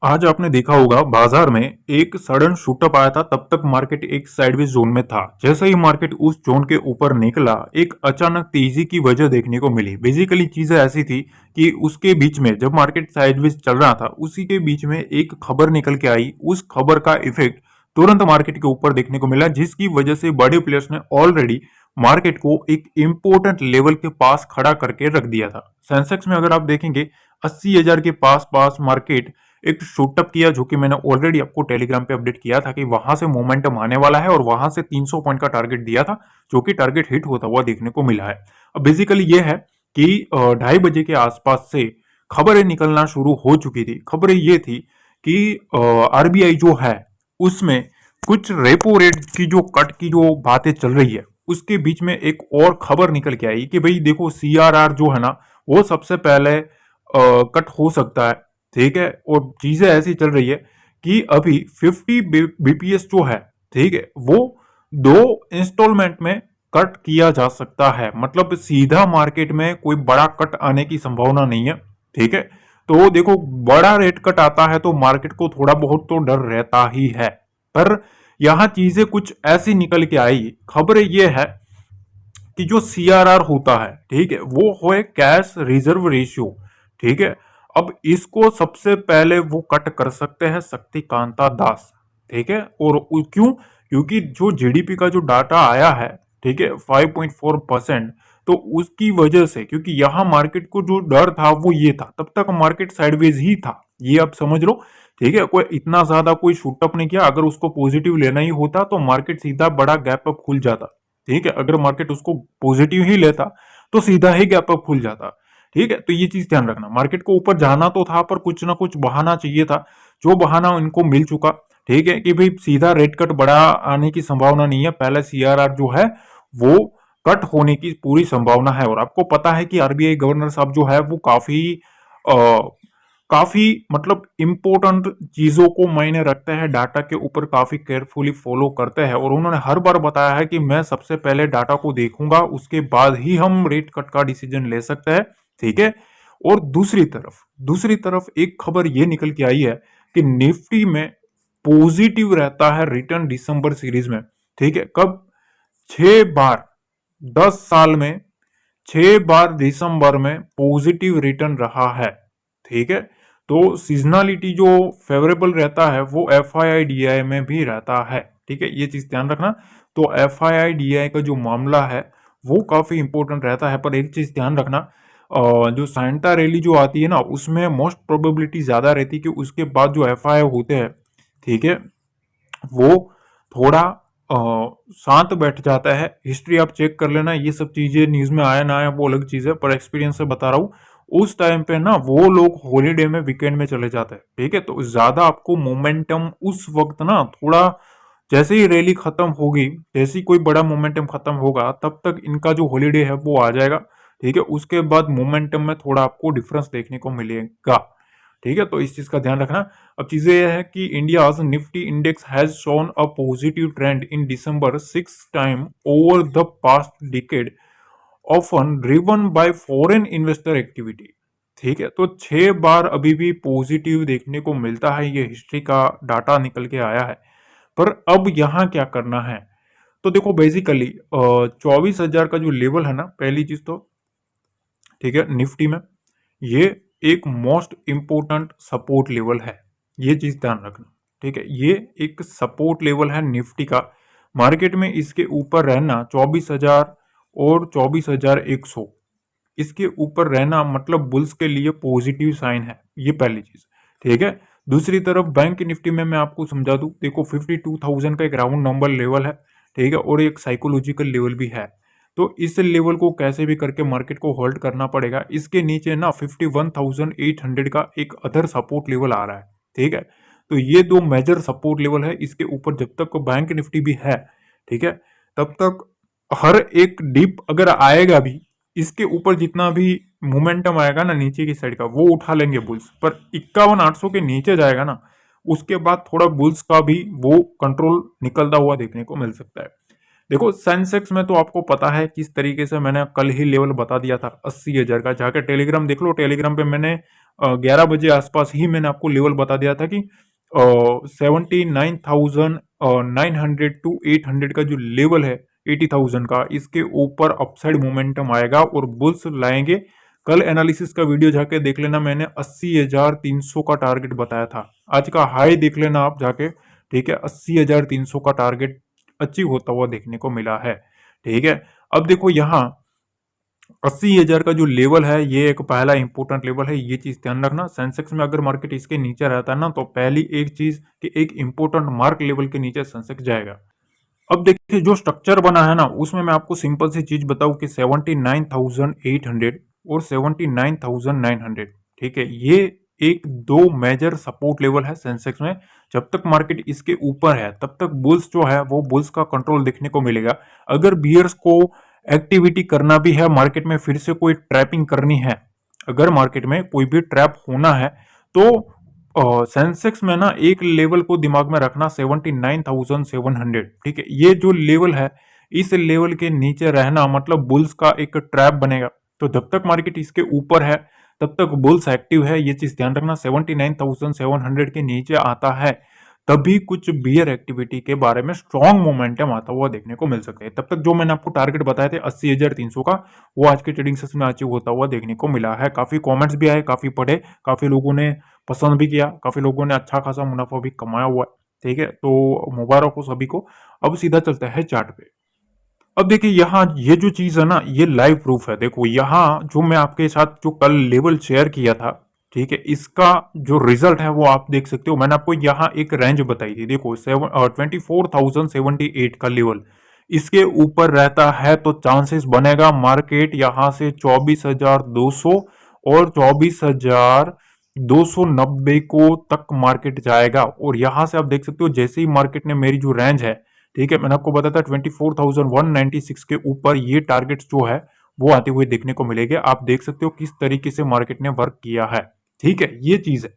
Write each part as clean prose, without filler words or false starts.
आज आपने देखा होगा बाजार में एक सडन शूटअप आया था। तब तक मार्केट एक साइडवेज जोन में था। जैसे ही मार्केट उस जोन के ऊपर निकला, एक अचानक तेजी की वजह देखने को मिली। बेसिकली चीजें ऐसी थी कि उसके बीच में जब मार्केट साइडवेज चल रहा था, उसी के बीच में एक खबर निकल के आई। उस खबर का इफेक्ट तुरंत मार्केट के ऊपर देखने को मिला, जिसकी वजह से बड़े प्लेयर्स ने ऑलरेडी मार्केट को एक इंपॉर्टेंट लेवल के पास खड़ा करके रख दिया था। सेंसेक्स में अगर आप देखेंगे 80,000 के पास पास मार्केट एक शूटअप किया, जो कि मैंने ऑलरेडी आपको टेलीग्राम पे अपडेट किया था कि वहां से मोमेंटम आने वाला है और वहां से 300 पॉइंट का टारगेट दिया था, जो कि टारगेट हिट होता हुआ देखने को मिला है। अब बेसिकली ये है कि 2:30 बजे के आसपास से खबरें निकलना शुरू हो चुकी थी। खबरें ये थी कि आरबीआई जो है उसमें कुछ रेपो रेट की जो कट की जो बातें चल रही है, उसके बीच में एक और खबर निकल के आई कि भाई देखो, सीआरआर जो है ना, वो सबसे पहले कट हो सकता है। ठीक है, और चीजें ऐसी चल रही है कि अभी 50 बीपीएस जो है, ठीक है, वो 2 इंस्टॉलमेंट में कट किया जा सकता है। मतलब सीधा मार्केट में कोई बड़ा कट आने की संभावना नहीं है। ठीक है, तो देखो, बड़ा रेट कट आता है तो मार्केट को थोड़ा बहुत तो डर रहता ही है। पर यहां चीजें कुछ ऐसी निकल के आई, खबरें ये है कि जो सीआरआर होता है, ठीक है, वो है कैश रिजर्व रेशियो। ठीक है, अब इसको सबसे पहले वो कट कर सकते हैं शक्तिकांता दास। ठीक है, और क्यों? क्योंकि जो जीडीपी का जो डाटा आया है, ठीक है, 5.4%, तो उसकी वजह से, क्योंकि यहां मार्केट को जो डर था वो ये था, तब तक मार्केट साइडवेज ही था, ये आप समझ लो। ठीक है, कोई इतना ज्यादा कोई शूटअप नहीं किया। अगर उसको पॉजिटिव लेना ही होता तो मार्केट सीधा बड़ा गैप अप खुल जाता। ठीक है, अगर मार्केट उसको पॉजिटिव ही लेता तो सीधा ही गैप अप खुल जाता। ठीक है, तो ये चीज ध्यान रखना, मार्केट को ऊपर जाना तो था, पर कुछ ना कुछ बहाना चाहिए था, जो बहाना इनको मिल चुका। ठीक है, कि भाई सीधा रेट कट बड़ा आने की संभावना नहीं है, पहले सीआरआर जो है वो कट होने की पूरी संभावना है। और आपको पता है कि आरबीआई गवर्नर साहब जो है वो काफी मतलब इंपॉर्टेंट चीजों को मायने रखते हैं, डाटा के ऊपर काफी केयरफुली फॉलो करते हैं, और उन्होंने हर बार बताया है कि मैं सबसे पहले डाटा को देखूंगा, उसके बाद ही हम रेट कट का डिसीजन ले सकते हैं। ठीक है, और दूसरी तरफ एक खबर ये निकल के आई है कि निफ्टी में पॉजिटिव रहता है रिटर्न दिसंबर सीरीज में। ठीक है, कब? 6 बार 10 साल में 6 बार दिसंबर में पॉजिटिव रिटर्न रहा है। ठीक है, तो सीजनलिटी जो फेवरेबल रहता है वो F I I D I में भी रहता है। ठीक है, ये चीज ध्यान रखना। तो F I I D I का जो मामला है वो काफी इंपॉर्टेंट रहता है। पर एक चीज ध्यान रखना, जो सांता रैली जो आती है ना, उसमें मोस्ट प्रोबेबिलिटी ज्यादा रहती है कि उसके बाद जो एफ आई आई होते हैं, ठीक है, वो थोड़ा शांत बैठ जाता है। हिस्ट्री आप चेक कर लेना, ये सब चीजें न्यूज में आया ना आया वो अलग चीज है, पर एक्सपीरियंस से बता रहा हूँ, उस टाइम पे ना वो लोग हॉलीडे में वीकेंड में चले जाते हैं। ठीक है, तो ज्यादा आपको मोमेंटम उस वक्त ना थोड़ा, जैसे ही रैली खत्म होगी, जैसे ही कोई बड़ा मोमेंटम खत्म होगा, तब तक इनका जो हॉलीडे है वो आ जाएगा। ठीक है, उसके बाद मोमेंटम में थोड़ा आपको डिफरेंस देखने को मिलेगा। ठीक है, तो इस चीज का ध्यान रखना। अब चीजें यह है कि India's Nifty index has shown a positive trend in December 6 time over the past decade, often driven by foreign investor activity. ठीक है, तो 6 बार अभी भी पॉजिटिव देखने को मिलता है, ये हिस्ट्री का डाटा निकल के आया है। पर अब यहां क्या करना है? तो देखो, बेसिकली 24,000 का जो लेवल है ना, पहली चीज तो, ठीक है, निफ्टी में ये एक मोस्ट इंपोर्टेंट सपोर्ट लेवल है, ये चीज ध्यान रखना। ठीक है, ये एक सपोर्ट लेवल है निफ्टी का। मार्केट में इसके ऊपर रहना 24,000 और 24,100, इसके ऊपर रहना मतलब बुल्स के लिए पॉजिटिव साइन है, ये पहली चीज। ठीक है, दूसरी तरफ बैंक निफ्टी में मैं आपको समझा दूं, देखो 52,000 का एक राउंड नंबर लेवल है। ठीक है, और एक साइकोलॉजिकल लेवल भी है। तो इस लेवल को कैसे भी करके मार्केट को होल्ड करना पड़ेगा। इसके नीचे ना 51,800 का एक अदर सपोर्ट लेवल आ रहा है। ठीक है, तो ये दो मेजर सपोर्ट लेवल है। इसके ऊपर जब तक बैंक निफ्टी भी है, ठीक है, तब तक हर एक डिप अगर आएगा भी, इसके ऊपर जितना भी मोमेंटम आएगा ना नीचे की साइड का, वो उठा लेंगे बुल्स। पर 51,800 के नीचे जाएगा ना, उसके बाद थोड़ा बुल्स का भी वो कंट्रोल निकलता हुआ देखने को मिल सकता है। देखो, सेंसेक्स में तो आपको पता है किस तरीके से मैंने कल ही लेवल बता दिया था 80,000 का। जाकर टेलीग्राम देख लो, टेलीग्राम पे मैंने 11 बजे आसपास ही मैंने आपको लेवल बता दिया था कि 79,900 टू 800 का जो लेवल है 80,000 का, इसके ऊपर अपसाइड मोमेंटम आएगा और बुल्स लाएंगे। कल एनालिसिस का वीडियो जाके देख लेना, मैंने 80,300 का टारगेट बताया था। आज का हाई देख लेना आप जाके, ठीक है, 80,300 का टारगेट अचीव होता हुआ देखने को मिला है। ठीक है, अब देखो यहाँ 80,000 का जो लेवल है ये एक पहला इंपॉर्टेंट लेवल है, ये चीज ध्यान रखना। सेंसेक्स में अगर मार्केट इसके नीचे रहता है ना, तो पहली एक चीज कि एक इंपॉर्टेंट मार्क लेवल के नीचे सेंसेक्स जाएगा। अब देखिए जो स्ट्रक्चर बना है ना, उसमें मैं आपको सिंपल सी चीज बताऊं कि 79,800 और 79,900, ठीक है, ये एक दो मेजर सपोर्ट लेवल है सेंसेक्स में। जब तक मार्केट इसके ऊपर है तब तक बुल्स जो है वो बुल्स का कंट्रोल देखने को मिलेगा। अगर बियर्स को एक्टिविटी करना भी है, मार्केट में फिर से कोई ट्रैपिंग करनी है, अगर मार्केट में कोई भी ट्रैप होना है, तो सेंसेक्स में ना एक लेवल को दिमाग में रखना, 79,700, ठीक है, ये जो लेवल है इस लेवल के नीचे रहना मतलब बुल्स का एक ट्रैप बनेगा। तो जब तक मार्केट इसके ऊपर है तब तक बुल्स एक्टिव है, ये चीज ध्यान रखना। 79,700 के नीचे आता है तभी कुछ बियर एक्टिविटी के बारे में स्ट्रॉन्ग मोमेंटम आता हुआ देखने को मिल सकता है। तब तक जो मैंने आपको टारगेट बताए थे 80,300 का, वो आज के ट्रेडिंग सेशन में अचीव होता हुआ देखने को मिला है। काफी कमेंट्स भी आए, काफी पढ़े, काफी लोगों ने पसंद भी किया, काफी लोगों ने अच्छा खासा मुनाफा भी कमाया हुआ है। ठीक है, तो मुबारक हो सभी को। अब सीधा चलता है चार्ट पे। अब देखिए यहाँ ये जो चीज है ना, ये लाइव प्रूफ है। देखो यहाँ जो मैं आपके साथ जो कल लेवल शेयर किया था, ठीक है, इसका जो रिजल्ट है वो आप देख सकते हो। मैंने आपको यहाँ एक रेंज बताई थी, देखो 24,078 का लेवल, इसके ऊपर रहता है तो चांसेस बनेगा मार्केट यहाँ से 24,200 और 24,290 को तक मार्केट जाएगा। और यहां से आप देख सकते हो जैसे ही मार्केट ने मेरी जो रेंज है, ठीक है, मैंने आपको बताया था 24,196 के ऊपर ये टारगेट जो है वो आते हुए देखने को मिलेंगे। आप देख सकते हो किस तरीके से मार्केट ने वर्क किया है। ठीक है, ये चीज है।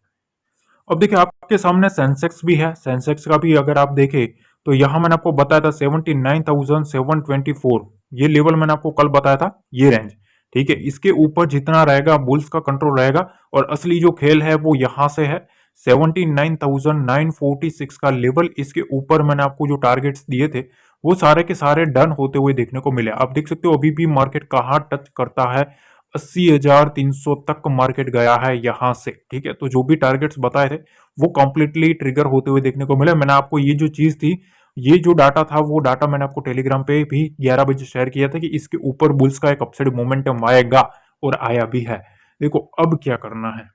अब देखिए आपके सामने सेंसेक्स भी है, सेंसेक्स का भी अगर आप देखें तो यहां मैंने आपको बताया था 79,724, ये लेवल मैंने आपको कल बताया था, ये रेंज, ठीक है, इसके ऊपर जितना रहेगा बुल्स का कंट्रोल रहेगा। और असली जो खेल है वो यहां से है 79,946 का लेवल, इसके ऊपर मैंने आपको जो टारगेट्स दिए थे वो सारे के सारे डन होते हुए देखने को मिले। आप देख सकते हो अभी भी मार्केट कहाँ टच करता है, 80,300 तक मार्केट गया है यहां से। ठीक है, तो जो भी टारगेट्स बताए थे वो कंप्लीटली ट्रिगर होते हुए देखने को मिले। मैंने आपको ये जो चीज थी, ये जो डाटा था, वो डाटा मैंने आपको टेलीग्राम पे भी 11 बजे शेयर किया था कि इसके ऊपर बुल्स का एक अपसाइड मोमेंटम आएगा, और आया भी है। देखो अब क्या करना है,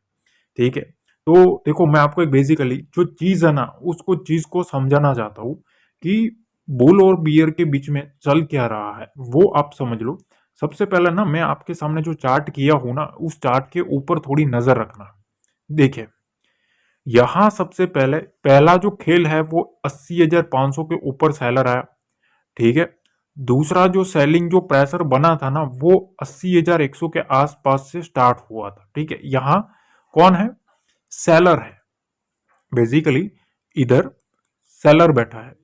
ठीक है, तो देखो मैं आपको एक बेसिकली जो चीज है ना उसको चीज को समझाना चाहता हूं कि बुल और बियर के बीच में चल क्या रहा है वो आप समझ लो। सबसे पहले ना मैं आपके सामने जो चार्ट किया हूं ना, उस चार्ट के ऊपर थोड़ी नजर रखना। देखिए यहां सबसे पहले पहला जो खेल है वो 80,500 के ऊपर सेलर आया, ठीक है। दूसरा जो सेलिंग जो प्रेशर बना था ना वो 80,100 के आसपास से स्टार्ट हुआ था, ठीक है। यहां कौन है, सेलर है बेसिकली, इधर सेलर बैठा है।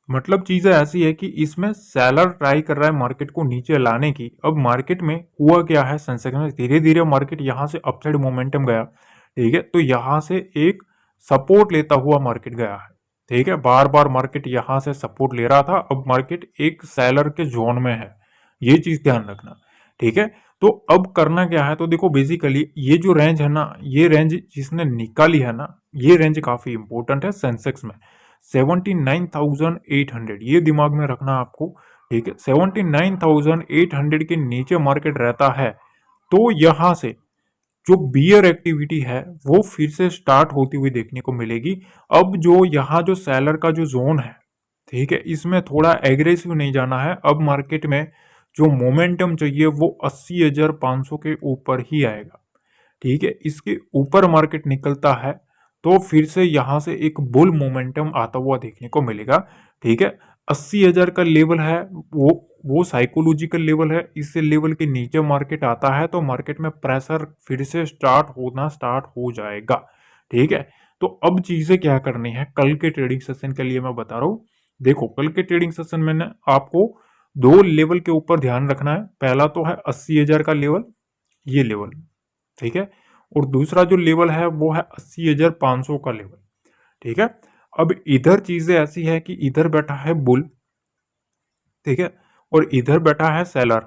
मतलब चीजें ऐसी है कि इसमें सेलर ट्राई कर रहा है मार्केट को नीचे लाने की। अब मार्केट में हुआ क्या है, सेंसेक्स में धीरे धीरे मार्केट यहां से अपसाइड मोमेंटम गया, ठीक है, तो यहां से एक सपोर्ट लेता हुआ मार्केट गया है, ठीक है। बार बार मार्केट यहां से सपोर्ट ले रहा था, अब मार्केट एक सेलर के जोन में है, ये चीज ध्यान रखना, ठीक है। तो अब करना क्या है, तो देखो बेसिकली ये जो रेंज है ना, ये रेंज जिसने निकाली है ना, ये रेंज काफी इंपॉर्टेंट है सेंसेक्स में, 79,800, ये दिमाग में रखना आपको, ठीक है। 79,800 के नीचे मार्केट रहता है तो यहां से जो बियर एक्टिविटी है वो फिर से स्टार्ट होती हुई देखने को मिलेगी। अब जो यहाँ जो सेलर का जो जोन है, ठीक है, इसमें थोड़ा एग्रेसिव नहीं जाना है। अब मार्केट में जो मोमेंटम चाहिए वो 80,500 के ऊपर ही आएगा, ठीक है। इसके ऊपर मार्केट निकलता है तो फिर से यहां से एक बुल मोमेंटम आता हुआ देखने को मिलेगा, ठीक है। 80,000 का लेवल है, वो साइकोलॉजिकल लेवल है। इस लेवल के नीचे मार्केट आता है तो मार्केट में प्रेशर फिर से स्टार्ट हो जाएगा, ठीक है। तो अब चीजें क्या करनी है कल के ट्रेडिंग सेशन के लिए मैं बता रहा हूं। देखो कल के ट्रेडिंग सेशन में आपको दो लेवल के ऊपर ध्यान रखना है। पहला तो है 80,000 का लेवल, ये लेवल, ठीक है। और दूसरा जो लेवल है वो है 80,500 का लेवल। ठीक है, अब इधर चीजें ऐसी है कि इधर बैठा है बुल, ठीक है, और इधर बैठा है सेलर।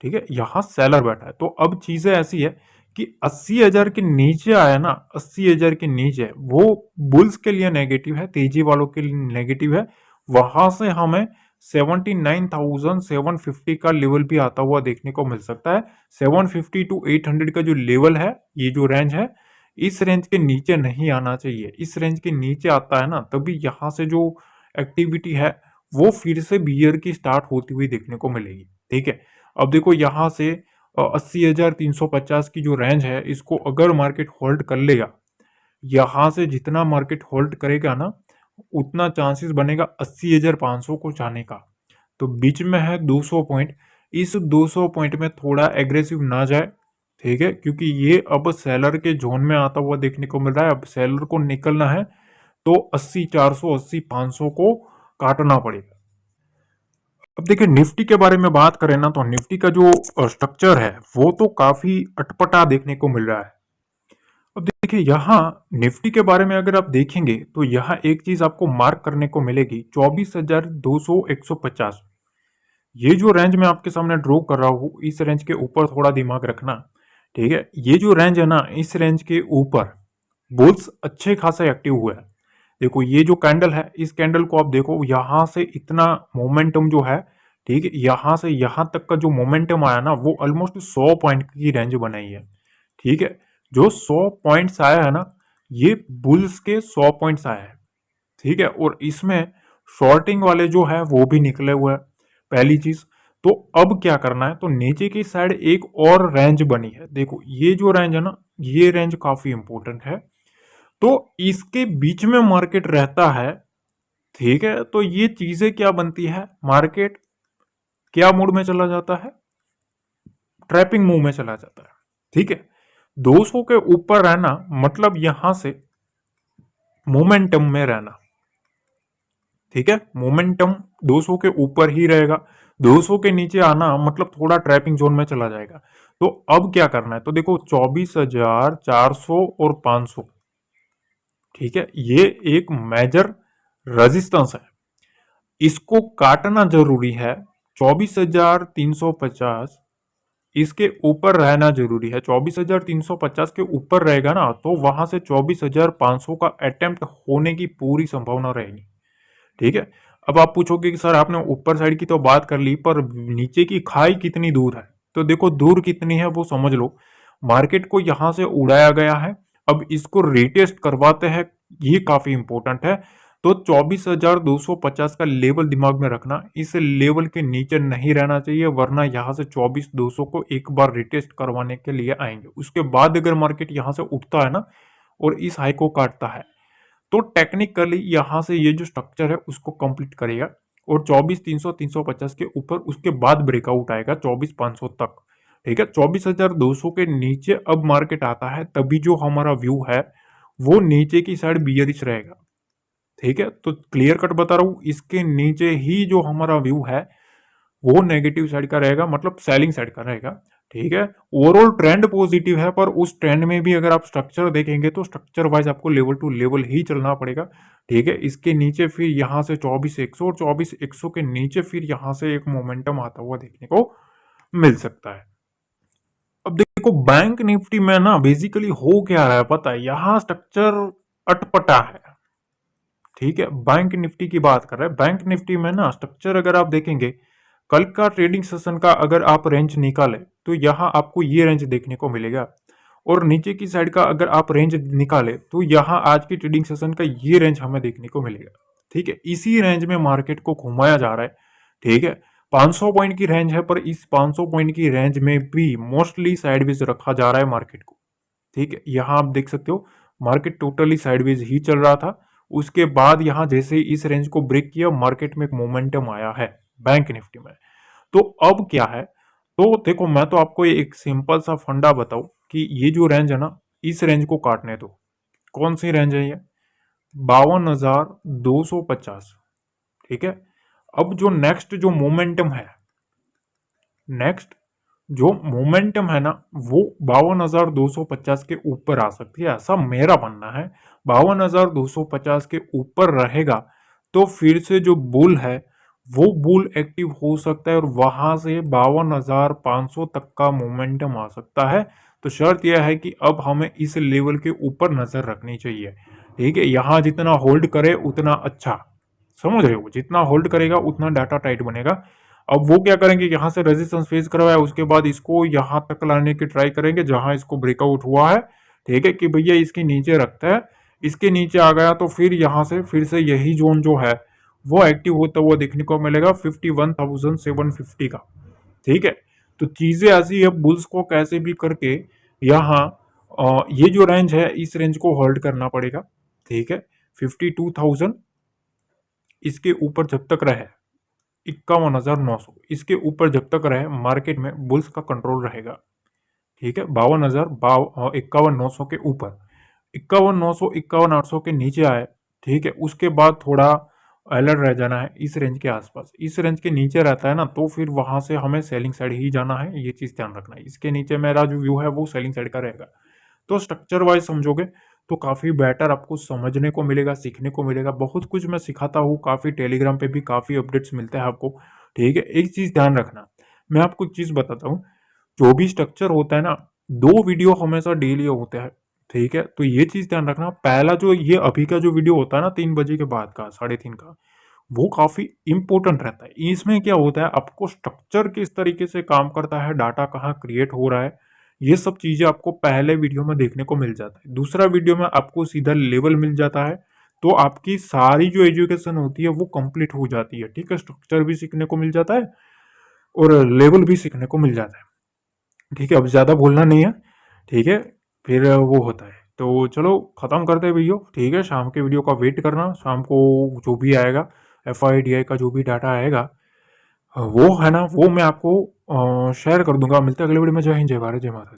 ठीक है, यहां सेलर बैठा है। तो अब चीजें ऐसी है कि 80,000 के नीचे आया ना, 80,000 के नीचे वो बुल्स के लिए नेगेटिव है, तेजी वालों के लिए नेगेटिव है। वहां से हमें 79,750 का लेवल भी आता हुआ देखने को मिल सकता है। 750 टू 800 का जो लेवल है, ये जो रेंज है, इस रेंज के नीचे नहीं आना चाहिए। इस रेंज के नीचे आता है ना, तभी यहां से जो एक्टिविटी है वो फिर से बियर की स्टार्ट होती हुई देखने को मिलेगी। ठीक है, अब देखो यहां से 80,350 की जो रेंज है, इसको अगर मार्केट होल्ड कर लेगा, यहां से जितना मार्केट होल्ड करेगा ना, उतना चांसेस बनेगा 80,500 को जाने का। तो बीच में है 200 पॉइंट, इस 200 पॉइंट में थोड़ा एग्रेसिव ना जाए। ठीक है, क्योंकि ये अब सेलर के जोन में आता हुआ देखने को मिल रहा है। अब सेलर को निकलना है तो 80,400 80,500 को काटना पड़ेगा। अब देखिए निफ्टी के बारे में बात करें ना, तो निफ्टी का जो स्ट्रक्चर है वो तो काफी अटपटा देखने को मिल रहा है। अब देखिए यहाँ निफ्टी के बारे में अगर आप देखेंगे तो यहाँ एक चीज आपको मार्क करने को मिलेगी, 24,200 150। ये जो रेंज मैं आपके सामने ड्रॉ कर रहा हूँ, इस रेंज के ऊपर थोड़ा दिमाग रखना। ठीक है, ये जो रेंज है ना, इस रेंज के ऊपर बुल्स अच्छे खासे एक्टिव हुए हैं। देखो ये जो कैंडल है, इस कैंडल को आप देखो, यहां से इतना मोमेंटम जो है, ठीक है, यहां से यहां तक का जो मोमेंटम आया ना, वो ऑलमोस्ट 100 पॉइंट की रेंज बनाई है। ठीक है, जो 100 पॉइंट्स आया है ना, ये बुल्स के 100 पॉइंट्स आया है। ठीक है, और इसमें शॉर्टिंग वाले जो है वो भी निकले हुए हैं, पहली चीज। तो अब क्या करना है, तो नीचे की साइड एक और रेंज बनी है। देखो ये जो रेंज है ना, ये रेंज काफी इंपॉर्टेंट है। तो इसके बीच में मार्केट रहता है। ठीक है, तो ये चीजें क्या बनती है, मार्केट क्या मूड में चला जाता है, ट्रैपिंग मूव में चला जाता है। ठीक है, 200 के ऊपर रहना मतलब यहां से मोमेंटम में रहना। ठीक है, मोमेंटम 200 के ऊपर ही रहेगा, 200 के नीचे आना मतलब थोड़ा ट्रैपिंग जोन में चला जाएगा। तो अब क्या करना है, तो देखो 24,400 और 500, ठीक है, ये एक मेजर रेजिस्टेंस है, इसको काटना जरूरी है। 24,350 इसके ऊपर रहना जरूरी है। 24,350 के ऊपर रहेगा ना, तो वहां से 24,500 का अटेम्प्ट होने की पूरी संभावना रहेगी। ठीक है, अब आप पूछोगे कि सर आपने ऊपर साइड की तो बात कर ली, पर नीचे की खाई कितनी दूर है। तो देखो दूर कितनी है वो समझ लो। मार्केट को यहां से उड़ाया गया है, अब इसको रिटेस्ट करवाते हैं, ये काफी इंपॉर्टेंट है। तो 24,250 का लेवल दिमाग में रखना, इस लेवल के नीचे नहीं रहना चाहिए, वरना यहां से 24,200 को एक बार रिटेस्ट करवाने के लिए आएंगे। उसके बाद अगर मार्केट यहां से उठता है ना और इस हाई को काटता है, तो टेक्निकली यहां से ये जो स्ट्रक्चर है उसको कंप्लीट करेगा, और 24,300 350 के ऊपर उसके बाद ब्रेकआउट आएगा 24,500 तक। ठीक है, 24,200 के नीचे अब मार्केट आता है, तभी जो हमारा व्यू है वो नीचे की साइड बियरिश रहेगा। ठीक है, तो क्लियर कट बता रहा हूं, इसके नीचे ही जो हमारा व्यू है वो नेगेटिव साइड का रहेगा, मतलब सेलिंग साइड का रहेगा। ठीक है, ओवरऑल ट्रेंड पॉजिटिव है, पर उस ट्रेंड में भी अगर आप स्ट्रक्चर देखेंगे तो स्ट्रक्चर वाइज आपको लेवल टू लेवल ही चलना पड़ेगा। ठीक है, इसके नीचे फिर यहां से 24,100 और 24,100 के नीचे फिर यहां से एक मोमेंटम आता हुआ देखने को मिल सकता है। अब देखो बैंक निफ्टी में ना बेसिकली हो क्या रहा है पता है, यहां स्ट्रक्चर अटपटा है। ठीक है, बैंक निफ्टी की बात कर रहे हैं। बैंक निफ्टी में ना स्ट्रक्चर अगर आप देखेंगे, कल का ट्रेडिंग सेशन का अगर आप रेंज निकाले तो यहां आपको ये रेंज देखने को मिलेगा, और नीचे की साइड का अगर आप रेंज निकाले तो यहां आज की ट्रेडिंग सेशन का ये रेंज हमें देखने को मिलेगा। ठीक है, इसी रेंज में मार्केट को घुमाया जा रहा है। ठीक है, 500 पॉइंट की रेंज है, पर इस 500 पॉइंट की रेंज में भी मोस्टली साइडवेज रखा जा रहा है मार्केट को। ठीक है, यहां आप देख सकते हो मार्केट टोटली साइडवेज ही चल रहा था। उसके बाद यहां जैसे इस रेंज को ब्रेक किया, मार्केट में एक मोमेंटम आया है बैंक निफ्टी में। तो अब क्या है, तो देखो मैं तो आपको एक सिंपल सा फंडा बताऊं कि ये जो रेंज है ना, इस रेंज को काटने दो। कौन सी रेंज है ये, 52,250। ठीक है, अब जो नेक्स्ट जो मोमेंटम है, नेक्स्ट जो मोमेंटम है ना वो 52,250 के ऊपर आ सकती है, ऐसा मेरा मानना है। 52,250 के ऊपर रहेगा तो फिर से जो बुल है वो बुल एक्टिव हो सकता है और वहां से 52,500 तक का मोमेंटम आ सकता है। तो शर्त यह है कि अब हमें इस लेवल के ऊपर नजर रखनी चाहिए। ठीक है, यहां जितना होल्ड करे उतना अच्छा, समझ रहे हो, जितना होल्ड करेगा उतना डाटा टाइट बनेगा। अब वो क्या करेंगे, यहाँ से रेजिस्टेंस फेस करवाया, उसके बाद इसको यहाँ तक लाने की ट्राई करेंगे जहां इसको ब्रेकआउट हुआ है। ठीक है कि भैया इसके नीचे रखता है, इसके नीचे आ गया तो फिर यहाँ से फिर से यही जोन जो है वो एक्टिव होता हुआ देखने को मिलेगा 51,750 का। ठीक है, तो चीजें ऐसी है, बुल्स को कैसे भी करके यहाँ ये जो रेंज है इस रेंज को होल्ड करना पड़ेगा। ठीक है, 52,000 इसके ऊपर जब तक रहे, 51,900 इसके ऊपर जब तक रहे मार्केट में बुल्स का कंट्रोल रहेगा। ठीक है, 51,900 के ऊपर, 51,900 51,800 के नीचे आए, ठीक है, उसके बाद थोड़ा अलर्ट रह जाना है इस रेंज के आसपास। इस रेंज के नीचे रहता है ना तो फिर वहां से हमें सेलिंग साइड ही जाना है, ये चीज ध्यान रखना है। इसके नीचे मेरा जो व्यू है वो सेलिंग साइड का रहेगा। तो स्ट्रक्चर वाइज समझोगे तो काफी बेटर आपको समझने को मिलेगा, सीखने को मिलेगा। बहुत कुछ मैं सिखाता हूँ, काफी टेलीग्राम पे भी काफी अपडेट्स मिलते हैं आपको। ठीक है, एक चीज ध्यान रखना, मैं आपको एक चीज बताता हूँ, जो भी स्ट्रक्चर होता है ना, 2 वीडियो हमेशा डेली होते हैं। ठीक है, तो ये चीज ध्यान रखना, पहला जो ये अभी का जो वीडियो होता है ना 3 बजे के बाद का, 3:30 का, वो काफी इंपॉर्टेंट रहता है। इसमें क्या होता है, आपको स्ट्रक्चर किस तरीके से काम करता है, डाटा कहाँ क्रिएट हो रहा है, ये सब चीजें आपको पहले वीडियो में देखने को मिल जाता है। दूसरा वीडियो में आपको सीधा लेवल मिल जाता है, तो आपकी सारी जो एजुकेशन होती है वो कंप्लीट हो जाती है। ठीक है, स्ट्रक्चर भी सीखने को मिल जाता है और लेवल भी सीखने को मिल जाता है। ठीक है, अब ज्यादा बोलना नहीं है। ठीक है, फिर वो होता है। तो चलो खत्म करते हैं वीडियो। ठीक है, शाम के वीडियो का वेट करना, शाम को जो भी आएगा FIDI का जो भी डाटा आएगा वो है ना वो मैं आपको शेयर कर दूंगा। मिलते हैं अगले वीडियो में। जय हिंद, जय भारत, जय माता दी।